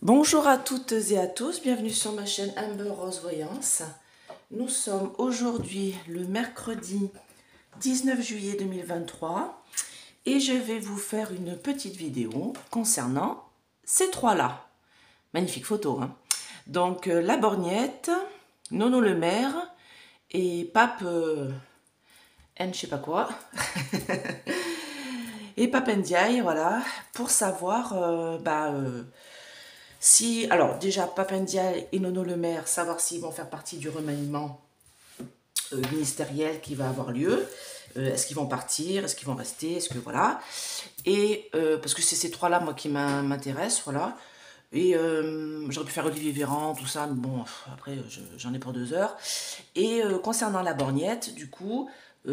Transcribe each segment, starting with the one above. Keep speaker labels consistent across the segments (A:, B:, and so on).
A: Bonjour à toutes et à tous, bienvenue sur ma chaîne Amber Rose Voyance. Nous sommes aujourd'hui le mercredi 19 juillet 2023 et je vais vous faire une petite vidéo concernant ces trois-là. Magnifique photo, hein. Donc la Borgnette, Nono le maire et Pape N je sais pas quoi. Et Pape Ndiaye, voilà, pour savoir si, alors déjà, Pape Ndiaye et Nono le maire, savoir s'ils vont faire partie du remaniement ministériel qui va avoir lieu. Est-ce qu'ils vont partir? Est-ce qu'ils vont rester? Est-ce que voilà. Et parce que c'est ces trois-là, moi, qui m'intéressent, voilà. Et j'aurais pu faire Olivier Véran, tout ça, mais bon, après, j'en ai pour 2 heures. Et concernant la Borgnette, du coup,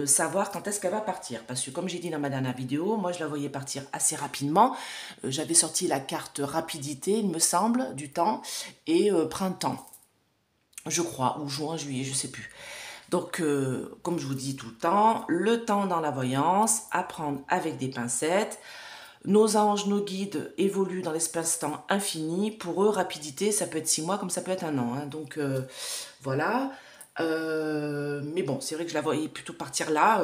A: savoir quand est-ce qu'elle va partir. Parce que comme j'ai dit dans ma dernière vidéo, moi je la voyais partir assez rapidement. J'avais sorti la carte rapidité, il me semble, du temps, et printemps, je crois, ou juin, juillet, je sais plus. Donc, comme je vous dis tout le temps dans la voyance, à prendre avec des pincettes. Nos anges, nos guides évoluent dans l'espace-temps infini. Pour eux, rapidité, ça peut être 6 mois comme ça peut être 1 an. Hein. Donc, voilà. Mais bon, c'est vrai que je la voyais plutôt partir là,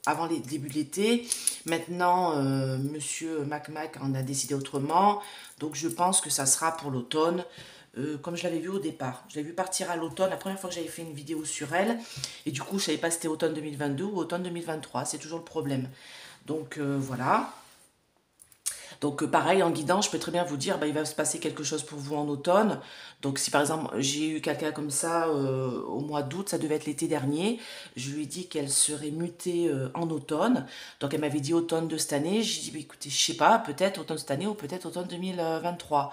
A: avant les débuts de l'été. Maintenant, Monsieur Mac en a décidé autrement. Donc, je pense que ça sera pour l'automne. Comme je l'avais vu au départ. Je l'avais vu partir à l'automne, la première fois que j'avais fait une vidéo sur elle. Et du coup, je ne savais pas si c'était automne 2022 ou automne 2023. C'est toujours le problème. Donc, voilà. Donc pareil, en guidant, je peux très bien vous dire, il va se passer quelque chose pour vous en automne. Donc si par exemple j'ai eu quelqu'un comme ça au mois d'août, ça devait être l'été dernier, je lui ai dit qu'elle serait mutée en automne. Donc elle m'avait dit automne de cette année. J'ai dit, écoutez, je sais pas, peut-être automne cette année ou peut-être automne 2023.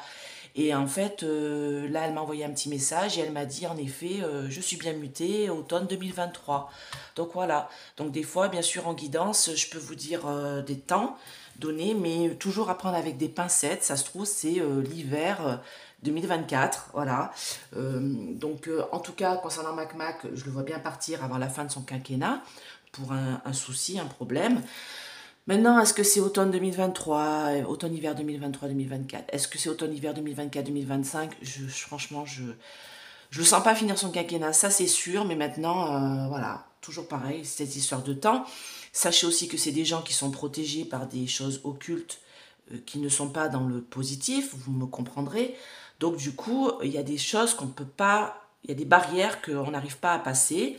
A: Et en fait, là, elle m'a envoyé un petit message et elle m'a dit, en effet, je suis bien mutée, automne 2023. Donc voilà. Donc des fois, bien sûr, en guidance, je peux vous dire des temps donnés, mais toujours à prendre avec des pincettes. Ça se trouve, c'est l'hiver 2024. Voilà. Donc, en tout cas, concernant Mac, je le vois bien partir avant la fin de son quinquennat pour un souci, un problème. Maintenant, est-ce que c'est automne 2023, automne-hiver 2023-2024? Est-ce que c'est automne-hiver 2024-2025? Franchement, je le sens pas finir son quinquennat, ça c'est sûr, mais maintenant, voilà, toujours pareil, c'est cette histoire de temps. Sachez aussi que c'est des gens qui sont protégés par des choses occultes qui ne sont pas dans le positif, vous me comprendrez. Donc du coup, il y a des choses qu'on ne peut pas, il y a des barrières qu'on n'arrive pas à passer.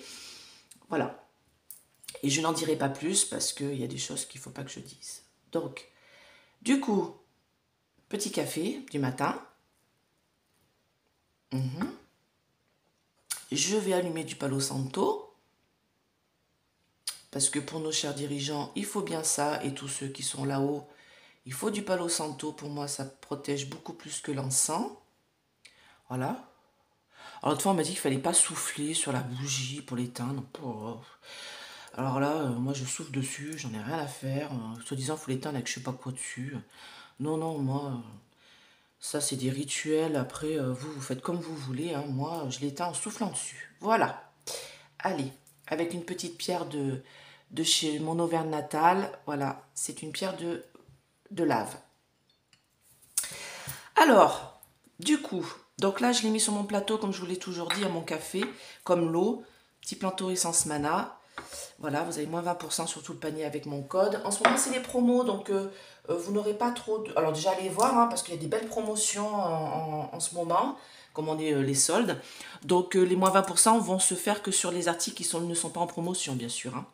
A: Voilà. Et je n'en dirai pas plus parce qu'il y a des choses qu'il ne faut pas que je dise. Donc, du coup, petit café du matin. Je vais allumer du Palo Santo. Parce que pour nos chers dirigeants, il faut bien ça. Et tous ceux qui sont là-haut, il faut du Palo Santo. Pour moi, ça protège beaucoup plus que l'encens. Voilà. Alors, l'autre fois, on m'a dit qu'il ne fallait pas souffler sur la bougie pour l'éteindre. Alors là, moi je souffle dessus, j'en ai rien à faire. Soi-disant, il faut l'éteindre avec je sais pas quoi dessus. Non, non, moi, ça c'est des rituels. Après, vous faites comme vous voulez. Hein. Moi, je l'éteins en soufflant dessus. Voilà. Allez, avec une petite pierre de chez mon Auvergne natale. Voilà, c'est une pierre de lave. Alors, du coup, donc là, je l'ai mis sur mon plateau, comme je vous l'ai toujours dit, à mon café, comme l'eau. Petit planto essence mana. Voilà, vous avez moins 20% sur tout le panier avec mon code. En ce moment, c'est les promos, donc vous n'aurez pas trop de... Alors déjà, allez voir, hein, parce qu'il y a des belles promotions en ce moment, comme on est les soldes. Donc les moins 20% vont se faire que sur les articles qui ne sont pas en promotion, bien sûr. Hein.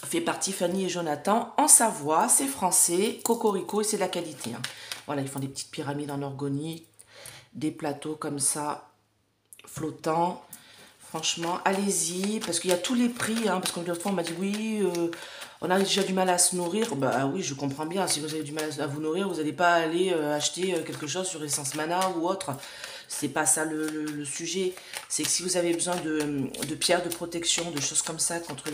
A: Fait par Tiffany et Jonathan, en Savoie, c'est français, cocorico et c'est de la qualité. Hein. Voilà, ils font des petites pyramides en organique, des plateaux comme ça, flottants. Franchement, allez-y, parce qu'il y a tous les prix, hein, parce que l'autre fois on m'a dit oui, on a déjà du mal à se nourrir. Bah oui, je comprends bien, si vous avez du mal à vous nourrir, vous n'allez pas aller acheter quelque chose sur Essence Mana ou autre. C'est pas ça le sujet. C'est que si vous avez besoin de pierres de protection, de choses comme ça, contre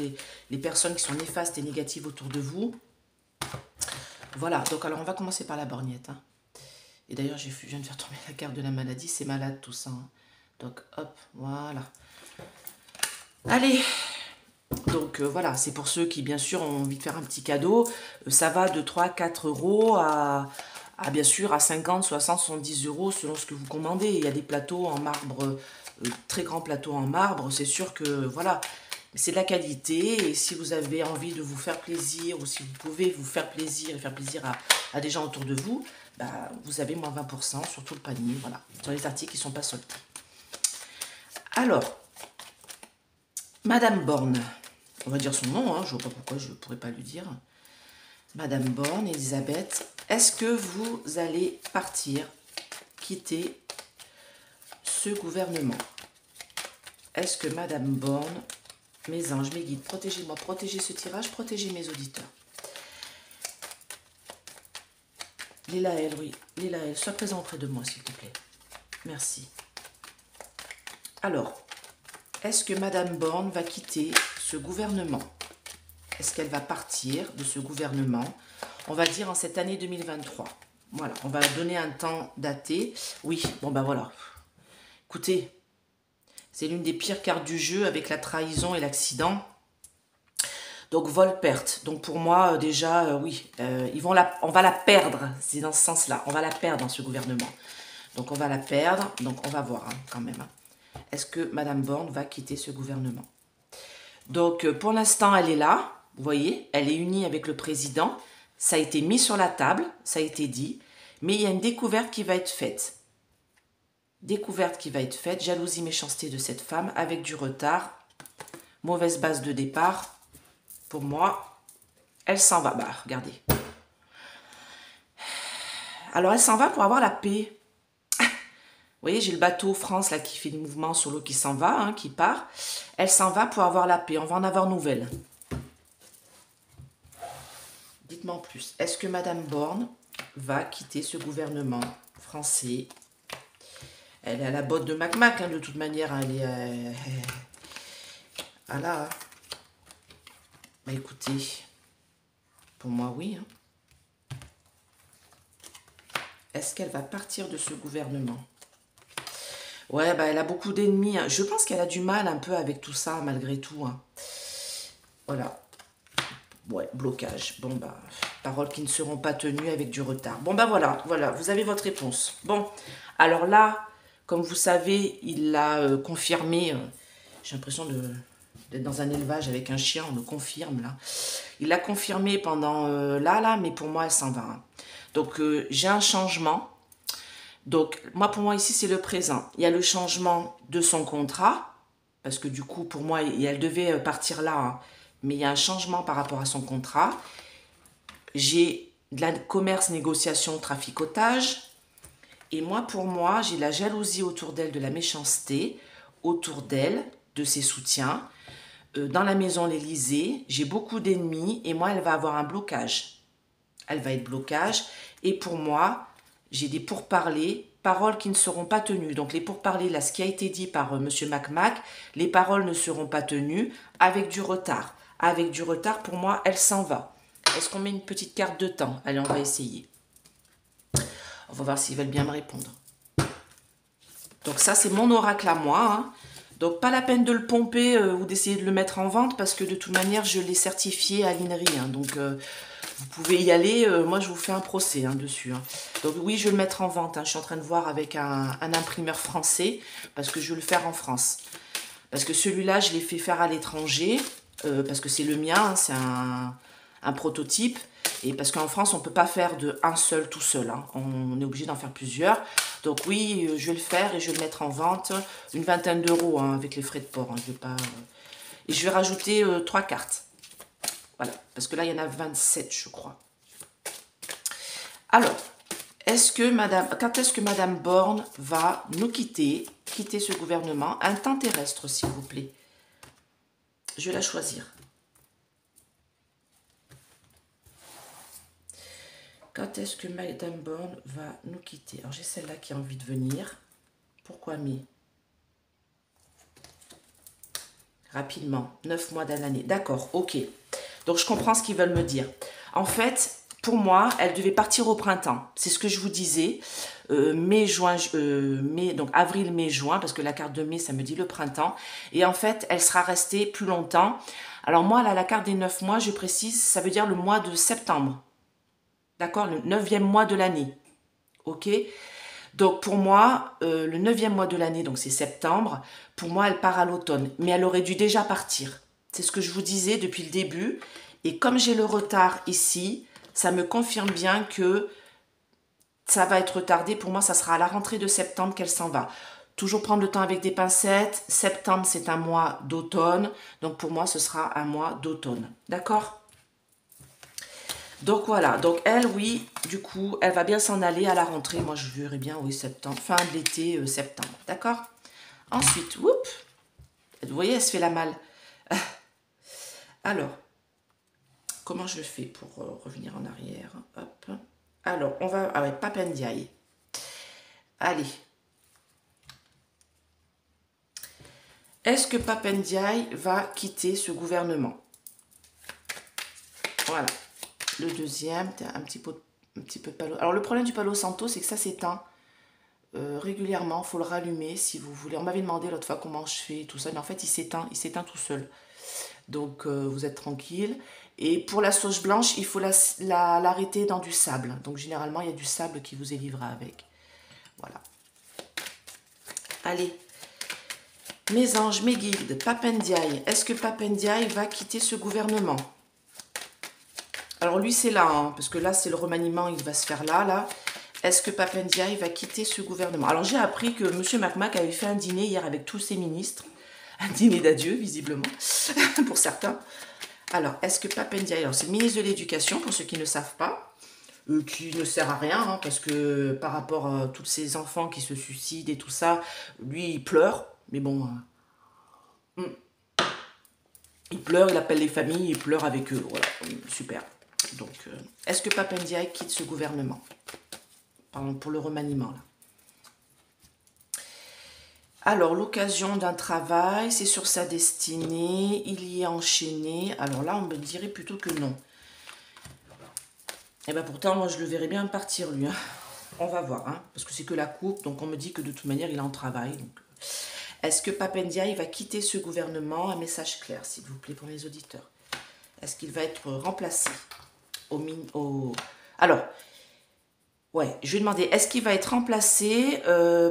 A: les personnes qui sont néfastes et négatives autour de vous. Voilà, donc alors on va commencer par la borgnette. Hein. Et d'ailleurs, je viens de faire tomber la carte de la maladie, c'est malade tout ça. Hein. Donc hop, voilà. Allez, donc voilà, c'est pour ceux qui bien sûr ont envie de faire un petit cadeau. Ça va de 3-4 euros à Ah, bien sûr, à 50, 60, 70 euros selon ce que vous commandez. Il y a des plateaux en marbre, très grands plateaux en marbre. C'est sûr que, voilà, c'est de la qualité. Et si vous avez envie de vous faire plaisir, ou si vous pouvez vous faire plaisir et faire plaisir à des gens autour de vous, bah, vous avez moins 20% sur tout le panier, voilà, sur les articles qui ne sont pas soldés. Alors, Madame Borne, on va dire son nom, hein, je ne vois pas pourquoi je ne pourrais pas lui dire. Madame Borne, Elisabeth, est-ce que vous allez partir, quitter ce gouvernement? Est-ce que Madame Borne, mes anges, mes guides, protégez-moi, protégez ce tirage, protégez mes auditeurs. Lélaël, oui, Lélaël, sois présent auprès de moi, s'il te plaît. Merci. Alors, est-ce que Madame Borne va quitter ce gouvernement? Est-ce qu'elle va partir de ce gouvernement? On va dire en cette année 2023. Voilà, on va donner un temps daté. Oui, bon ben voilà. Écoutez, c'est l'une des pires cartes du jeu avec la trahison et l'accident. Donc vol-perte. Donc pour moi, déjà, oui, on va la perdre. C'est dans ce sens-là. On va la perdre dans ce gouvernement. Donc on va la perdre. Donc on va voir hein, quand même. Est-ce que Madame Borne va quitter ce gouvernement? Donc pour l'instant, elle est là. Vous voyez, elle est unie avec le président. Ça a été mis sur la table, ça a été dit. Mais il y a une découverte qui va être faite. Découverte qui va être faite. Jalousie, méchanceté de cette femme avec du retard. Mauvaise base de départ. Pour moi, elle s'en va. Bah, regardez. Alors, elle s'en va pour avoir la paix. Vous voyez, j'ai le bateau France là qui fait des mouvements sur l'eau qui s'en va, hein, qui part. Elle s'en va pour avoir la paix. On va en avoir nouvelle. Dites-moi en plus. Est-ce que Madame Borne va quitter ce gouvernement français? Elle est à la botte de Mac-Mac, hein, de toute manière. Hein, elle est... Voilà. Bah écoutez, pour moi, oui. Hein. Est-ce qu'elle va partir de ce gouvernement? Ouais, bah elle a beaucoup d'ennemis. Hein. Je pense qu'elle a du mal un peu avec tout ça, malgré tout. Hein. Voilà. Ouais, blocage. Bon, bah, paroles qui ne seront pas tenues avec du retard. Bon, bah voilà, voilà, vous avez votre réponse. Bon, alors là, comme vous savez, il l'a confirmé. J'ai l'impression d'être dans un élevage avec un chien, on le confirme là. Il l'a confirmé pendant là, mais pour moi, elle s'en va. Hein. Donc, j'ai un changement. Donc, moi, pour moi, ici, c'est le présent. Il y a le changement de son contrat, parce que du coup, pour moi, elle devait partir là, hein, mais il y a un changement par rapport à son contrat. J'ai de la commerce, négociation, traficotage. Et moi, pour moi, j'ai de la jalousie autour d'elle, de la méchanceté autour d'elle, de ses soutiens. Dans la maison l'Élysée, j'ai beaucoup d'ennemis et moi, elle va avoir un blocage. Elle va être blocage. Et pour moi, j'ai des pourparlers, paroles qui ne seront pas tenues. Donc les pourparlers, là, ce qui a été dit par Monsieur Mac-Mac, les paroles ne seront pas tenues avec du retard. Avec du retard, pour moi, elle s'en va. Est-ce qu'on met une petite carte de temps? Allez, on va essayer. On va voir s'ils veulent bien me répondre. Donc ça, c'est mon oracle à moi. Hein. Donc pas la peine de le pomper ou d'essayer de le mettre en vente parce que de toute manière, je l'ai certifié à l'INRI. Hein. Donc vous pouvez y aller. Moi, je vous fais un procès hein, dessus. Hein. Donc oui, je vais le mettre en vente. Hein. Je suis en train de voir avec un imprimeur français parce que je veux le faire en France. Parce que celui-là, je l'ai fait faire à l'étranger parce que c'est le mien. Hein. C'est un prototype. Et parce qu'en France, on ne peut pas faire de un seul tout seul. Hein. On est obligé d'en faire plusieurs. Donc oui, je vais le faire et je vais le mettre en vente. Une vingtaine d'euros hein, avec les frais de port. Hein. Je vais pas, Et je vais rajouter 3 cartes. Voilà. Parce que là, il y en a 27, je crois. Alors, quand est-ce que Madame Borne va nous quitter ce gouvernement? Un temps terrestre, s'il vous plaît. Je vais la choisir. Quand est-ce que Madame Borne va nous quitter? Alors, j'ai celle-là qui a envie de venir. Pourquoi mais? Rapidement, 9 mois dans l'année. D'accord, ok. Donc, je comprends ce qu'ils veulent me dire. En fait, pour moi, elle devait partir au printemps. C'est ce que je vous disais. Mai, juin, donc avril, mai, juin, parce que la carte de mai, ça me dit le printemps. Et en fait, elle sera restée plus longtemps. Alors, moi, là, la carte des 9 mois, je précise, ça veut dire le mois de septembre. D'accord, le 9e mois de l'année. ok? Donc pour moi, le 9e mois de l'année, donc c'est septembre, pour moi elle part à l'automne, mais elle aurait dû déjà partir. C'est ce que je vous disais depuis le début, et comme j'ai le retard ici, ça me confirme bien que ça va être retardé. Pour moi, ça sera à la rentrée de septembre qu'elle s'en va. Toujours prendre le temps avec des pincettes. Septembre, c'est un mois d'automne. Donc pour moi, ce sera un mois d'automne. D'accord? Donc voilà. Donc elle, oui, du coup, elle va bien s'en aller à la rentrée. Moi, je verrai bien, oui, septembre. Fin de l'été, septembre. D'accord? Ensuite, whoop, vous voyez, elle se fait la malle. Alors, comment je fais pour revenir en arrière? Hop. Alors, on va... Ah ouais, Papendiaï. Allez. Est-ce que Papendiaï va quitter ce gouvernement? Voilà. Le deuxième, un petit peu de Palo. Alors, le problème du Palo Santo, c'est que ça s'éteint régulièrement. Il faut le rallumer si vous voulez. On m'avait demandé l'autre fois comment je fais, tout ça. Mais en fait, il s'éteint tout seul. Donc, vous êtes tranquille. Et pour la sauge blanche, il faut l'arrêter dans du sable. Donc, généralement, il y a du sable qui vous est livré avec. Voilà. Allez. Mes anges, mes guides, Papendiaï. Est-ce que Papendiaï va quitter ce gouvernement? Alors lui, c'est là, hein, parce que là, c'est le remaniement, il va se faire là. Est-ce que Papendiaï va quitter ce gouvernement? Alors j'ai appris que M. Macmac avait fait un dîner hier avec tous ses ministres. Un dîner d'adieu, visiblement, pour certains. Alors, est-ce que Papendiaï... Alors, c'est le ministre de l'Éducation, pour ceux qui ne savent pas, qui ne sert à rien, hein, parce que par rapport à tous ces enfants qui se suicident et tout ça, lui, il pleure. Mais bon, il pleure, il appelle les familles, il pleure avec eux. Voilà, super. Donc, est-ce que Papendiaï quitte ce gouvernement? Pardon, pour le remaniement, là. Alors, l'occasion d'un travail, c'est sur sa destinée, il y est enchaîné. Alors là, on me dirait plutôt que non. Et bien pourtant, moi, je le verrais bien partir, lui. Hein. On va voir, hein, parce que c'est que la coupe, donc on me dit que de toute manière, il est en travail. Donc... Est-ce que Papendiaï va quitter ce gouvernement? Un message clair, s'il vous plaît, pour les auditeurs. Est-ce qu'il va être remplacé Alors, ouais, je vais demander, est-ce qu'il va être remplacé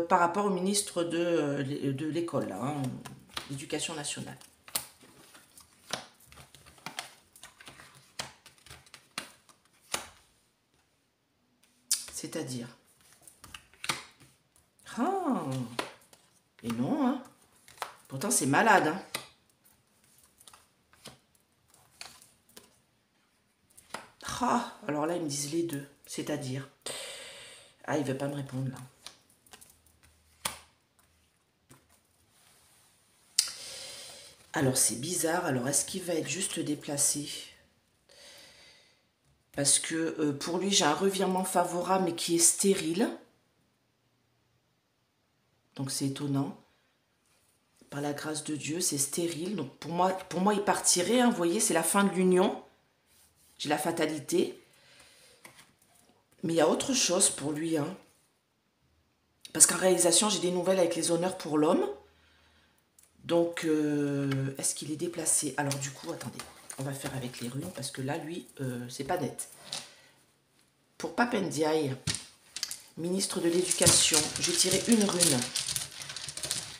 A: par rapport au ministre de l'école, hein, l'éducation nationale? C'est-à-dire? Ah, et non, hein. Pourtant, c'est malade, hein. Ah, alors là, ils me disent les deux. C'est-à-dire? Ah, il ne veut pas me répondre, là. Alors, c'est bizarre. Alors, est-ce qu'il va être juste déplacé? Parce que pour lui, j'ai un revirement favorable, mais qui est stérile. Donc, c'est étonnant. Par la grâce de Dieu, c'est stérile. Donc, pour moi, il partirait. Hein, vous voyez, c'est la fin de l'union. J'ai la fatalité. Mais il y a autre chose pour lui. Hein. Parce qu'en réalisation, j'ai des nouvelles avec les honneurs pour l'homme. Donc, est-ce qu'il est déplacé? Alors, du coup, attendez. On va faire avec les runes. Parce que là, lui, c'est pas net. Pour Papendiaï, ministre de l'Éducation, je vais tirer une rune.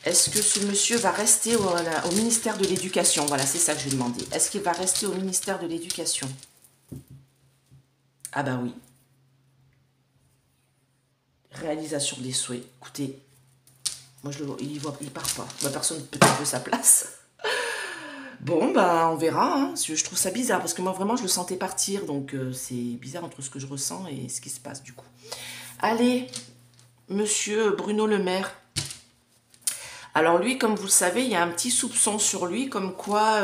A: Est-ce que ce monsieur va rester au ministère de l'Éducation? Voilà, c'est ça que je vais demander. Est-ce qu'il va rester au ministère de l'Éducation? Ah bah oui. Réalisation des souhaits. Écoutez, moi il part pas. Bah, personne peut-être veut sa place. Bon, bah on verra. Hein. Je trouve ça bizarre parce que moi vraiment je le sentais partir. Donc c'est bizarre entre ce que je ressens et ce qui se passe du coup. Allez, monsieur Bruno Le Maire. Alors lui, comme vous le savez, il y a un petit soupçon sur lui, comme quoi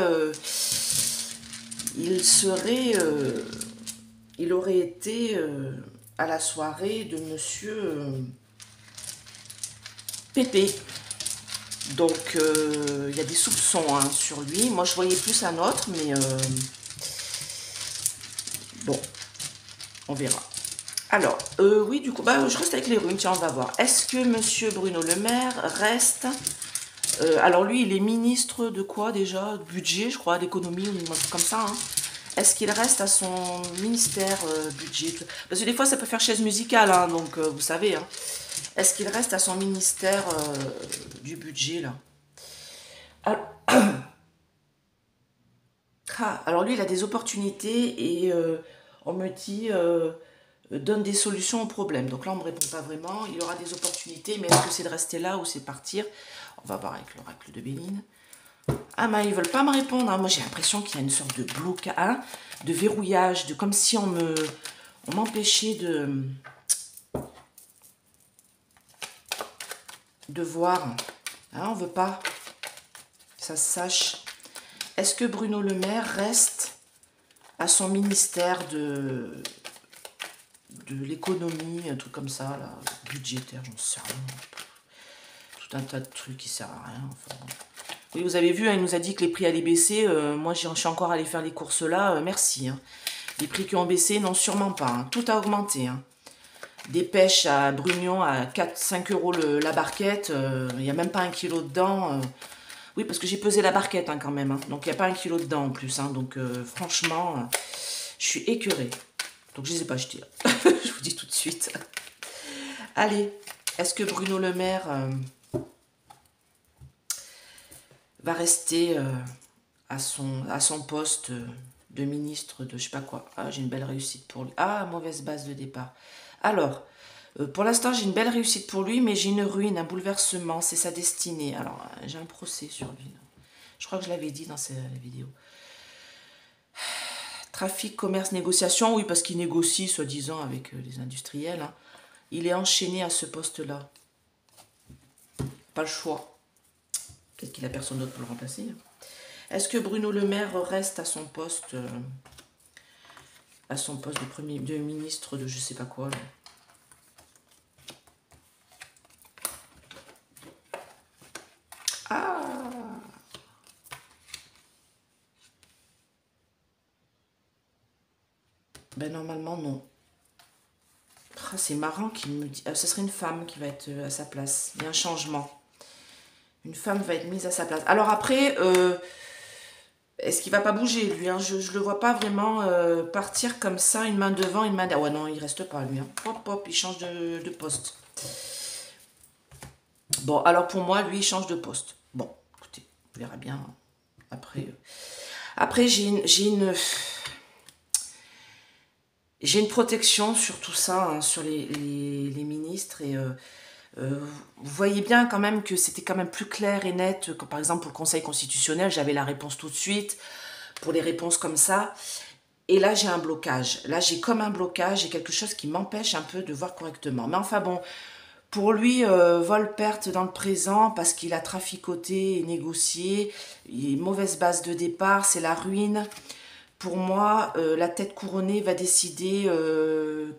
A: il aurait été à la soirée de monsieur Pépé. Donc il y a des soupçons hein, sur lui. Moi je voyais plus un autre, mais bon, on verra. Alors, oui, du coup, bah, je reste avec les runes, tiens, on va voir. Est-ce que monsieur Bruno Le Maire reste... alors lui, il est ministre de quoi déjà? Budget, je crois, d'économie ou un truc comme ça. Hein. Est-ce qu'il reste à son ministère budget? Parce que des fois, ça peut faire chaise musicale, hein, donc vous savez. Hein. Est-ce qu'il reste à son ministère du budget, là? Alors lui, il a des opportunités et on me dit donne des solutions aux problèmes. Donc là, on ne me répond pas vraiment. Il aura des opportunités, mais est-ce que c'est de rester là ou c'est de partir? On va voir avec l'oracle de Béline. Ah, mais ils veulent pas me répondre. Hein. Moi, j'ai l'impression qu'il y a une sorte de blocage, hein, de verrouillage, de comme si on m'empêchait de voir. Hein, on veut pas que ça se sache. Est-ce que Bruno Le Maire reste à son ministère de l'économie, un truc comme ça, là, budgétaire, j'en sais rien. Tout un tas de trucs qui servent à rien. Enfin, bon. Oui, vous avez vu, hein, il nous a dit que les prix allaient baisser. Moi, je suis encore allé faire les courses là. Merci. Hein. Les prix qui ont baissé, non, sûrement pas. Hein. Tout a augmenté. Hein. Des pêches à Brugnon à 4-5 euros la barquette. Il n'y a même pas 1 kilo dedans. Oui, parce que j'ai pesé la barquette hein, quand même. Hein. Donc, il n'y a pas 1 kilo dedans en plus. Hein. Donc, franchement, je suis écœurée. Donc, je ne les ai pas achetés. Je vous dis tout de suite. Allez, est-ce que Bruno Le Maire va rester à son poste de ministre de je sais pas quoi? Ah, j'ai une belle réussite pour lui. Ah, mauvaise base de départ. Alors, pour l'instant, j'ai une belle réussite pour lui, mais j'ai une ruine, un bouleversement, c'est sa destinée. Alors, j'ai un procès sur lui. Là. Je crois que je l'avais dit dans la vidéo. Trafic, commerce, négociation, oui, parce qu'il négocie, soi-disant, avec les industriels. Hein. Il est enchaîné à ce poste-là. Pas le choix. Peut-être qu'il n'a personne d'autre pour le remplacer. Est-ce que Bruno Le Maire reste à son poste de ministre de je sais pas quoi là. Ah, ben normalement non. Ah, c'est marrant qu'il me dit. Ce serait une femme qui va être à sa place. Il y a un changement. Une femme va être mise à sa place. Alors après, est-ce qu'il va pas bouger lui hein? Je le vois pas vraiment partir comme ça, une main devant, une main derrière. Ouais non, il reste pas lui. Hein. Hop hop, il change de poste. Bon, alors pour moi, lui, il change de poste. Bon, écoutez, on verra bien après. Après, j'ai une protection sur tout ça, hein, sur les ministres. Et vous voyez bien quand même que c'était quand même plus clair et net que par exemple pour le Conseil constitutionnel, j'avais la réponse tout de suite. Pour les réponses comme ça. Et là, j'ai un blocage. Là, j'ai comme un blocage. J'ai quelque chose qui m'empêche un peu de voir correctement. Mais enfin bon, pour lui, vol-perte dans le présent parce qu'il a traficoté et négocié. Mauvaise base de départ, c'est la ruine. Pour moi, la tête couronnée va décider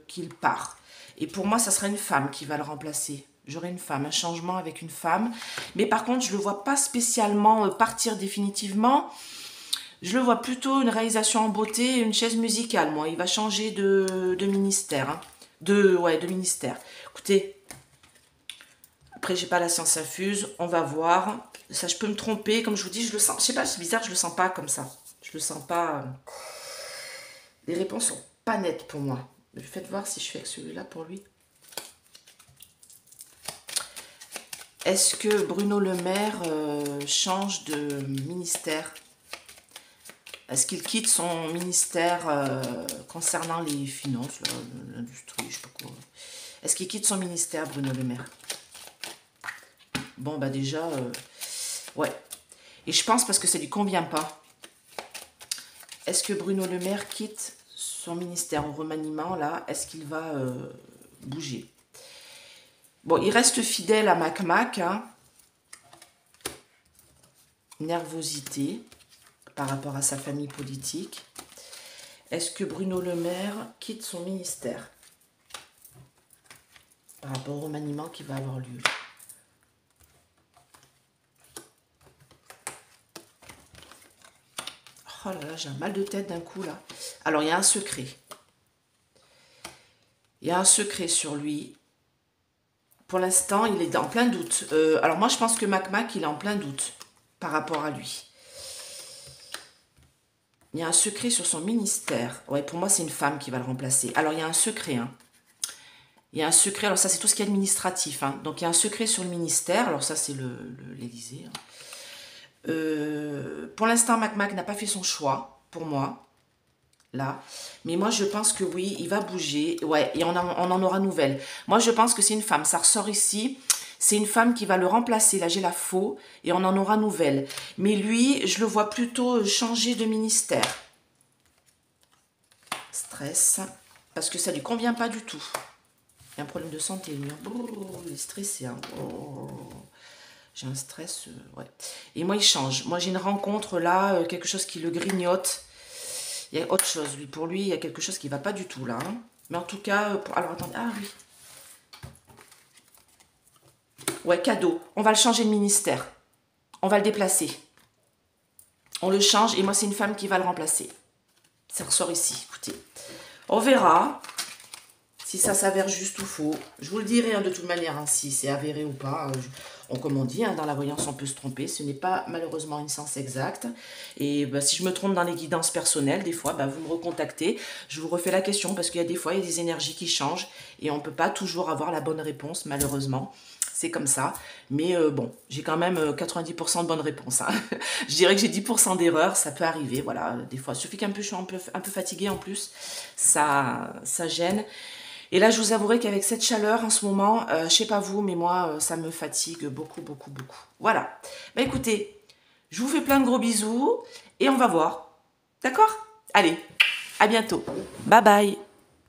A: qu'il part. Et pour moi, ça sera une femme qui va le remplacer. J'aurai une femme, un changement avec une femme. Mais par contre, je ne le vois pas spécialement partir définitivement. Je le vois plutôt une réalisation en beauté, une chaise musicale, moi. Il va changer de ministère. Hein. De ministère. Écoutez, après, j'ai pas la science infuse. On va voir. Ça, je peux me tromper. Comme je vous dis, je le sens. Je sais pas, c'est bizarre, je le sens pas comme ça. Je le sens pas. Les réponses sont pas nettes pour moi. Mais faites voir si je fais avec celui-là pour lui. Est-ce que Bruno Le Maire change de ministère? Est-ce qu'il quitte son ministère concernant les finances, l'industrie, je sais pas quoi? Est-ce qu'il quitte son ministère, Bruno Le Maire? Bon, bah déjà, ouais. Et je pense parce que ça lui convient pas. Est-ce que Bruno Le Maire quitte son ministère au remaniement, là? Est-ce qu'il va bouger? Bon, il reste fidèle à Mac, hein. Nervosité par rapport à sa famille politique. Est-ce que Bruno Le Maire quitte son ministère par rapport au remaniement qui va avoir lieu? Oh là là, j'ai un mal de tête d'un coup là. Alors, il y a un secret. Il y a un secret sur lui. Pour l'instant, il est en plein doute. Alors moi, je pense que Mac, il est en plein doute par rapport à lui. Il y a un secret sur son ministère. Ouais, pour moi, c'est une femme qui va le remplacer. Alors, il y a un secret, hein. Il y a un secret, alors ça, c'est tout ce qui est administratif, hein. Donc, il y a un secret sur le ministère. Alors, ça, c'est l'Élysée, hein. Pour l'instant, Mac n'a pas fait son choix, pour moi, là. Mais moi, je pense que oui, il va bouger. Ouais, et on en aura nouvelle. Moi, je pense que c'est une femme. Ça ressort ici. C'est une femme qui va le remplacer. Là, j'ai la faux. Et on en aura nouvelle. Mais lui, je le vois plutôt changer de ministère. Stress. Parce que ça lui convient pas du tout. Il y a un problème de santé, lui. Oh, il est stressé, hein. Oh. J'ai un stress, ouais. Et moi, il change. Moi, j'ai une rencontre là, quelque chose qui le grignote. Il y a autre chose, lui. Pour lui, il y a quelque chose qui va pas du tout, là. Hein. Mais en tout cas, alors, attendez. Ah, oui. Ouais, cadeau. On va le changer de ministère. On va le déplacer. On le change et moi, c'est une femme qui va le remplacer. Ça ressort ici, écoutez. On verra si ça s'avère juste ou faux. Je vous le dirai, hein, de toute manière, hein, si c'est avéré ou pas. Comme on dit, hein, dans la voyance, on peut se tromper. Ce n'est pas malheureusement une science exacte. Et bah, si je me trompe dans les guidances personnelles, des fois, bah, vous me recontactez. Je vous refais la question parce qu'il y a des fois, il y a des énergies qui changent. Et on ne peut pas toujours avoir la bonne réponse, malheureusement. C'est comme ça. Mais bon, j'ai quand même 90% de bonnes réponses. Hein. Je dirais que j'ai 10% d'erreurs. Ça peut arriver, voilà. Des fois, il suffit qu'un peu, je suis un peu fatiguée en plus. Ça gêne. Et là, je vous avouerai qu'avec cette chaleur en ce moment, je sais pas vous, mais moi, ça me fatigue beaucoup, beaucoup, beaucoup. Voilà. Bah écoutez, je vous fais plein de gros bisous et on va voir. D'accord? Allez, à bientôt. Bye bye.